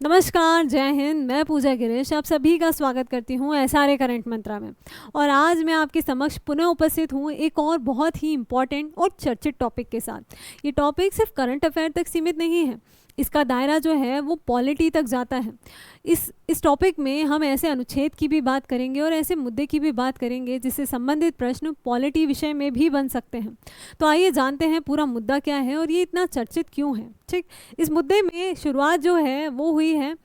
नमस्कार, जय हिंद। मैं पूजा गिरीश आप सभी का स्वागत करती हूँ एसआरए करंट मंत्रा में। और आज मैं आपके समक्ष पुनः उपस्थित हूँ एक और बहुत ही इम्पॉर्टेंट और चर्चित टॉपिक के साथ। ये टॉपिक सिर्फ करंट अफेयर तक सीमित नहीं है, इसका दायरा जो है वो पॉलिटी तक जाता है। इस टॉपिक में हम ऐसे अनुच्छेद की भी बात करेंगे और ऐसे मुद्दे की भी बात करेंगे जिससे संबंधित प्रश्न पॉलिटी विषय में भी बन सकते हैं। तो आइए जानते हैं पूरा मुद्दा क्या है और ये इतना चर्चित क्यों है। ठीक, इस मुद्दे में शुरुआत जो है वो हुई है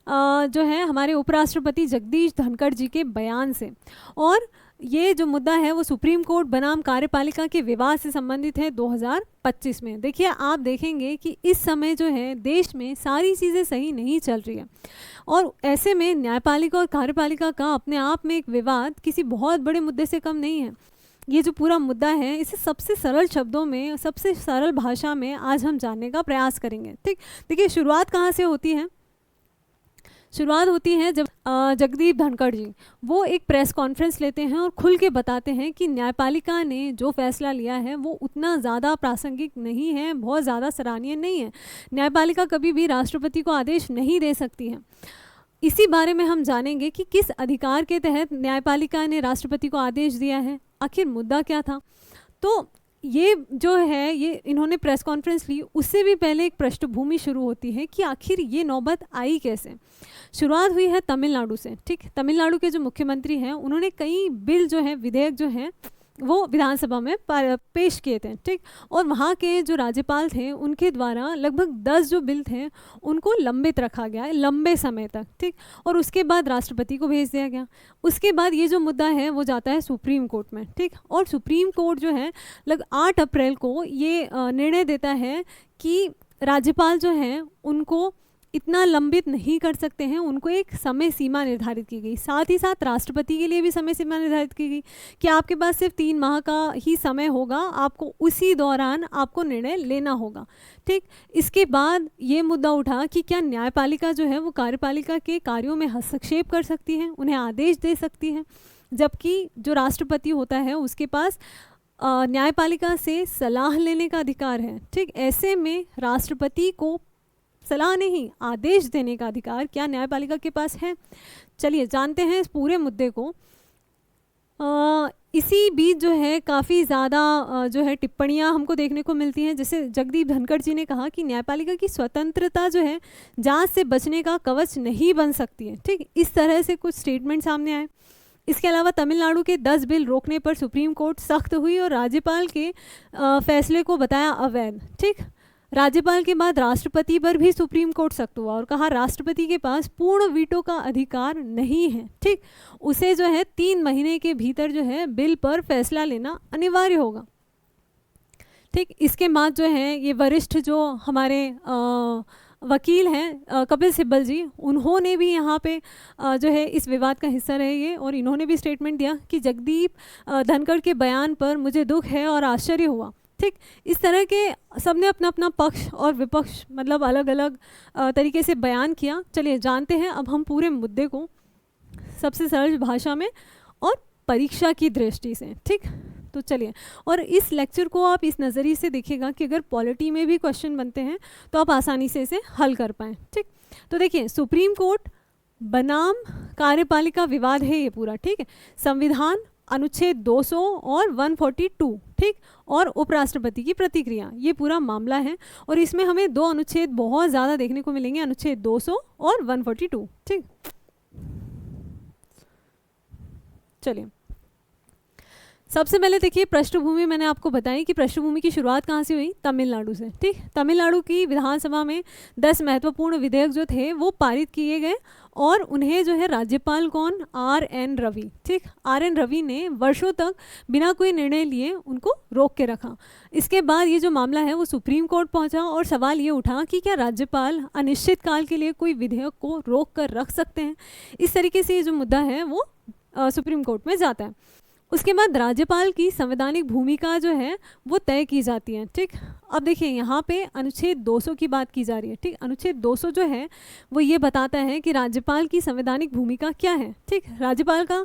जो है हमारे उपराष्ट्रपति जगदीश धनखड़ जी के बयान से। और ये जो मुद्दा है वो सुप्रीम कोर्ट बनाम कार्यपालिका के विवाद से संबंधित है 2025 में। देखिए, आप देखेंगे कि इस समय जो है देश में सारी चीज़ें सही नहीं चल रही है और ऐसे में न्यायपालिका और कार्यपालिका का अपने आप में एक विवाद किसी बहुत बड़े मुद्दे से कम नहीं है। ये जो पूरा मुद्दा है इसे सबसे सरल शब्दों में, सबसे सरल भाषा में आज हम जानने का प्रयास करेंगे। ठीक, देखिए शुरुआत कहाँ से होती है। शुरुआत होती है जब जगदीप धनखड़ जी वो एक प्रेस कॉन्फ्रेंस लेते हैं और खुल के बताते हैं कि न्यायपालिका ने जो फैसला लिया है वो उतना ज़्यादा प्रासंगिक नहीं है, बहुत ज़्यादा सराहनीय नहीं है। न्यायपालिका कभी भी राष्ट्रपति को आदेश नहीं दे सकती है। इसी बारे में हम जानेंगे कि किस अधिकार के तहत न्यायपालिका ने राष्ट्रपति को आदेश दिया है, आखिर मुद्दा क्या था। तो ये जो है ये इन्होंने प्रेस कॉन्फ्रेंस ली, उससे भी पहले एक पृष्ठभूमि शुरू होती है कि आखिर ये नौबत आई कैसे। शुरुआत हुई है तमिलनाडु से। ठीक, तमिलनाडु के जो मुख्यमंत्री हैं उन्होंने कई बिल जो है, विधेयक जो हैं वो विधानसभा में पेश किए थे। ठीक, और वहाँ के जो राज्यपाल थे उनके द्वारा लगभग 10 जो बिल थे उनको लंबित रखा गया है लंबे समय तक। ठीक, और उसके बाद राष्ट्रपति को भेज दिया गया। उसके बाद ये जो मुद्दा है वो जाता है सुप्रीम कोर्ट में। ठीक, और सुप्रीम कोर्ट जो है लग 8 अप्रैल को ये निर्णय देता है कि राज्यपाल जो हैं उनको इतना लंबित नहीं कर सकते हैं, उनको एक समय सीमा निर्धारित की गई। साथ ही साथ राष्ट्रपति के लिए भी समय सीमा निर्धारित की गई कि आपके पास सिर्फ 3 माह का ही समय होगा, आपको उसी दौरान आपको निर्णय लेना होगा। ठीक, इसके बाद ये मुद्दा उठा कि क्या न्यायपालिका जो है वो कार्यपालिका के कार्यों में हस्तक्षेप कर सकती है, उन्हें आदेश दे सकती है, जबकि जो राष्ट्रपति होता है उसके पास न्यायपालिका से सलाह लेने का अधिकार है। ठीक, ऐसे में राष्ट्रपति को सलाह नहीं आदेश देने का अधिकार क्या न्यायपालिका के पास है। चलिए जानते हैं इस पूरे मुद्दे को। इसी बीच जो है काफ़ी ज़्यादा जो है टिप्पणियां हमको देखने को मिलती हैं। जैसे जगदीप धनखड़ जी ने कहा कि न्यायपालिका की स्वतंत्रता जो है जांच से बचने का कवच नहीं बन सकती है। ठीक, इस तरह से कुछ स्टेटमेंट सामने आए। इसके अलावा तमिलनाडु के 10 बिल रोकने पर सुप्रीम कोर्ट सख्त हुई और राज्यपाल के फैसले को बताया अवैध। ठीक, राज्यपाल के बाद राष्ट्रपति पर भी सुप्रीम कोर्ट सख्त हुआ और कहा राष्ट्रपति के पास पूर्ण वीटो का अधिकार नहीं है। ठीक, उसे जो है 3 महीने के भीतर जो है बिल पर फैसला लेना अनिवार्य होगा। ठीक, इसके बाद जो है ये वरिष्ठ जो हमारे वकील हैं कपिल सिब्बल जी, उन्होंने भी यहाँ पे जो है इस विवाद का हिस्सा रहे ये, और इन्होंने भी स्टेटमेंट दिया कि जगदीप धनखड़ के बयान पर मुझे दुख है और आश्चर्य हुआ। ठीक, इस तरह के सबने अपना अपना पक्ष और विपक्ष मतलब अलग अलग तरीके से बयान किया। चलिए जानते हैं अब हम पूरे मुद्दे को सबसे सरल भाषा में और परीक्षा की दृष्टि से। ठीक, तो चलिए, और इस लेक्चर को आप इस नज़रिए से देखिएगा कि अगर पॉलिटी में भी क्वेश्चन बनते हैं तो आप आसानी से इसे हल कर पाएँ। ठीक, तो देखिए सुप्रीम कोर्ट बनाम कार्यपालिका विवाद है ये पूरा। ठीक है, संविधान अनुच्छेद 200 और 142। ठीक, और उपराष्ट्रपति की प्रतिक्रिया, ये पूरा मामला है। और इसमें हमें 2 अनुच्छेद बहुत ज़्यादा देखने को मिलेंगे, अनुच्छेद 200 और 142। ठीक, चलिए सबसे पहले देखिए पृष्ठभूमि मैंने आपको बताई कि पृष्ठभूमि की शुरुआत कहाँ से हुई, तमिलनाडु से। ठीक, तमिलनाडु की विधानसभा में 10 महत्वपूर्ण विधेयक जो थे वो पारित किए गए और उन्हें जो है राज्यपाल कौन, RN रवि। ठीक, RN रवि ने वर्षों तक बिना कोई निर्णय लिए उनको रोक के रखा। इसके बाद ये जो मामला है वो सुप्रीम कोर्ट पहुंचा और सवाल ये उठा कि क्या राज्यपाल अनिश्चित काल के लिए कोई विधेयक को रोक कर रख सकते हैं। इस तरीके से ये जो मुद्दा है वो सुप्रीम कोर्ट में जाता है। उसके बाद राज्यपाल की संवैधानिक भूमिका जो है वो तय की जाती है। ठीक, अब देखिए यहाँ पे अनुच्छेद 200 की बात की जा रही है। ठीक, अनुच्छेद 200 जो है वो ये बताता है कि राज्यपाल की संवैधानिक भूमिका क्या है। ठीक, राज्यपाल का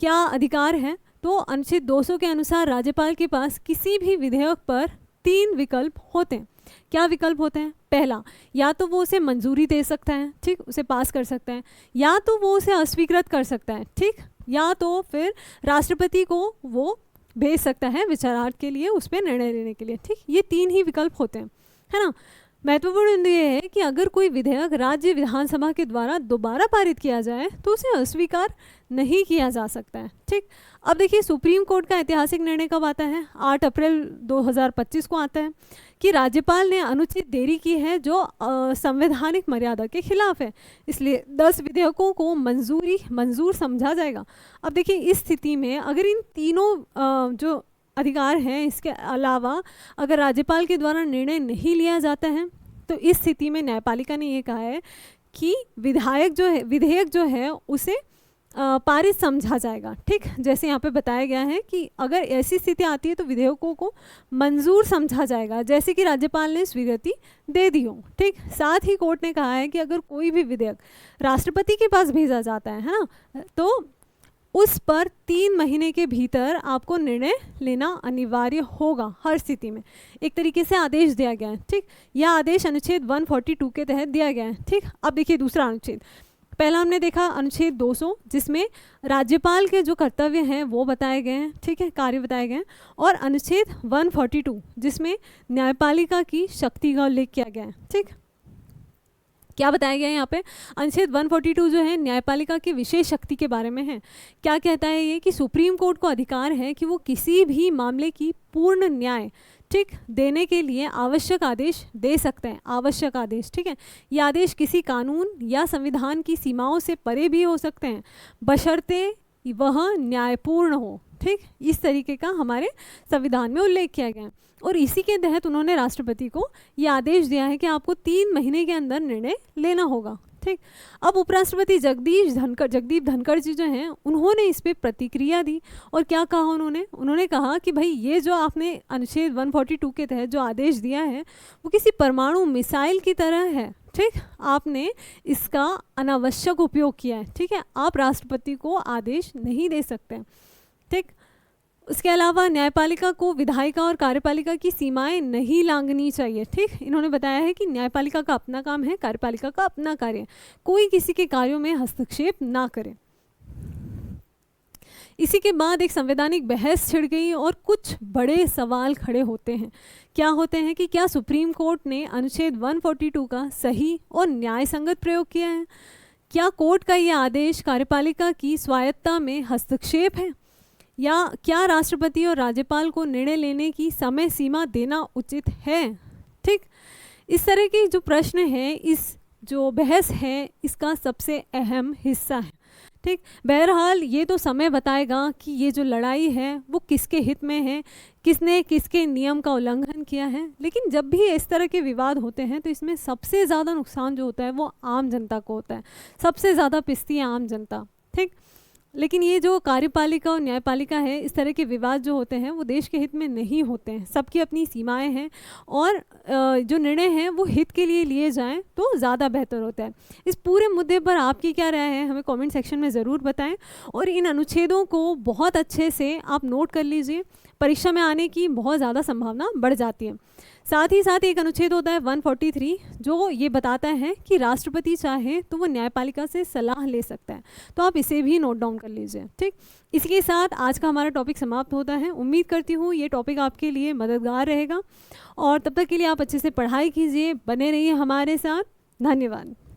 क्या अधिकार है, तो अनुच्छेद 200 के अनुसार राज्यपाल के पास किसी भी विधेयक पर 3 विकल्प होते हैं। क्या विकल्प होते हैं? पहला, या तो वो उसे मंजूरी दे सकता है, ठीक, उसे पास कर सकता है, या तो वो उसे अस्वीकृत कर सकता है, ठीक, या तो फिर राष्ट्रपति को वो भेज सकता है विचारार्थ के लिए, उस पर निर्णय लेने के लिए, ठीक। ये 3 ही विकल्प होते हैं, है ना। महत्वपूर्ण बिंदु ये है कि अगर कोई विधेयक राज्य विधानसभा के द्वारा दोबारा पारित किया जाए तो उसे अस्वीकार नहीं किया जा सकता है, ठीक। अब देखिए, सुप्रीम कोर्ट का ऐतिहासिक निर्णय कब आता है? 8 अप्रैल 2025 को आता है कि राज्यपाल ने अनुचित देरी की है जो संवैधानिक मर्यादा के खिलाफ है, इसलिए 10 विधेयकों को मंजूर समझा जाएगा। अब देखिए, इस स्थिति में अगर इन तीनों जो अधिकार हैं, इसके अलावा अगर राज्यपाल के द्वारा निर्णय नहीं लिया जाता है तो इस स्थिति में न्यायपालिका ने ये कहा है कि विधेयक जो है उसे पारित समझा जाएगा, ठीक। जैसे यहाँ पे बताया गया है कि अगर ऐसी स्थिति आती है तो विधेयकों को मंजूर समझा जाएगा, जैसे कि राज्यपाल ने स्वीकृति दे दी हो, ठीक। साथ ही कोर्ट ने कहा है कि अगर कोई भी विधेयक राष्ट्रपति के पास भेजा जाता है ना, तो उस पर 3 महीने के भीतर आपको निर्णय लेना अनिवार्य होगा हर स्थिति में। एक तरीके से आदेश दिया गया है, ठीक। यह आदेश अनुच्छेद 142 के तहत दिया गया है, ठीक। अब देखिए दूसरा अनुच्छेद। पहला हमने देखा अनुच्छेद 200, जिसमें राज्यपाल के जो कर्तव्य हैं वो बताए गए हैं, ठीक है, कार्य बताए गए हैं, और अनुच्छेद 142 जिसमें न्यायपालिका की शक्ति का उल्लेख किया गया है, ठीक। क्या बताया गया है यहाँ पे? अनुच्छेद 142 जो है न्यायपालिका की विशेष शक्ति के बारे में है। क्या कहता है ये? कि सुप्रीम कोर्ट को अधिकार है कि वो किसी भी मामले की पूर्ण न्याय, ठीक, देने के लिए आवश्यक आदेश दे सकते हैं, आवश्यक आदेश, ठीक है। ये आदेश किसी कानून या संविधान की सीमाओं से परे भी हो सकते हैं, बशर्ते वह न्यायपूर्ण हो, ठीक। इस तरीके का हमारे संविधान में उल्लेख किया गया है और इसी के तहत उन्होंने राष्ट्रपति को ये आदेश दिया है कि आपको 3 महीने के अंदर निर्णय लेना होगा, ठीक। अब उपराष्ट्रपति जगदीप धनखड़ जी जो हैं, उन्होंने इस पर प्रतिक्रिया दी और क्या कहा उन्होंने कहा कि भाई ये जो आपने अनुच्छेद 142 के तहत जो आदेश दिया है वो किसी परमाणु मिसाइल की तरह है, ठीक। आपने इसका अनावश्यक उपयोग किया है, ठीक है। आप राष्ट्रपति को आदेश नहीं दे सकते, ठीक। उसके अलावा न्यायपालिका को विधायिका और कार्यपालिका की सीमाएं नहीं लांघनी चाहिए, ठीक। इन्होंने बताया है कि न्यायपालिका का अपना काम है, कार्यपालिका का अपना कार्य है, कोई किसी के कार्यों में हस्तक्षेप ना करे। इसी के बाद एक संवैधानिक बहस छिड़ गई और कुछ बड़े सवाल खड़े होते हैं। क्या होते हैं कि क्या सुप्रीम कोर्ट ने अनुच्छेद 142 का सही और न्याय संगत प्रयोग किया है? क्या कोर्ट का यह आदेश कार्यपालिका की स्वायत्तता में हस्तक्षेप है? या क्या राष्ट्रपति और राज्यपाल को निर्णय लेने की समय सीमा देना उचित है, ठीक। इस तरह के जो प्रश्न हैं, इस जो बहस है, इसका सबसे अहम हिस्सा है, ठीक। बहरहाल ये तो समय बताएगा कि ये जो लड़ाई है वो किसके हित में है, किसने किसके नियम का उल्लंघन किया है। लेकिन जब भी इस तरह के विवाद होते हैं तो इसमें सबसे ज़्यादा नुकसान जो होता है वो आम जनता को होता है, सबसे ज़्यादा पिसती है आम जनता, ठीक। लेकिन ये जो कार्यपालिका और न्यायपालिका है, इस तरह के विवाद जो होते हैं वो देश के हित में नहीं होते हैं, सबकी अपनी सीमाएं हैं और जो निर्णय हैं वो हित के लिए लिए जाएं तो ज़्यादा बेहतर होता है। इस पूरे मुद्दे पर आपकी क्या राय है हमें कमेंट सेक्शन में ज़रूर बताएं और इन अनुच्छेदों को बहुत अच्छे से आप नोट कर लीजिए, परीक्षा में आने की बहुत ज़्यादा संभावना बढ़ जाती है। साथ ही साथ एक अनुच्छेद होता है 143 जो ये बताता है कि राष्ट्रपति चाहे तो वो न्यायपालिका से सलाह ले सकता है, तो आप इसे भी नोट डाउन कर लीजिए, ठीक। इसके साथ आज का हमारा टॉपिक समाप्त होता है। उम्मीद करती हूँ ये टॉपिक आपके लिए मददगार रहेगा और तब तक के लिए आप अच्छे से पढ़ाई कीजिए, बने रहिए हमारे साथ। धन्यवाद।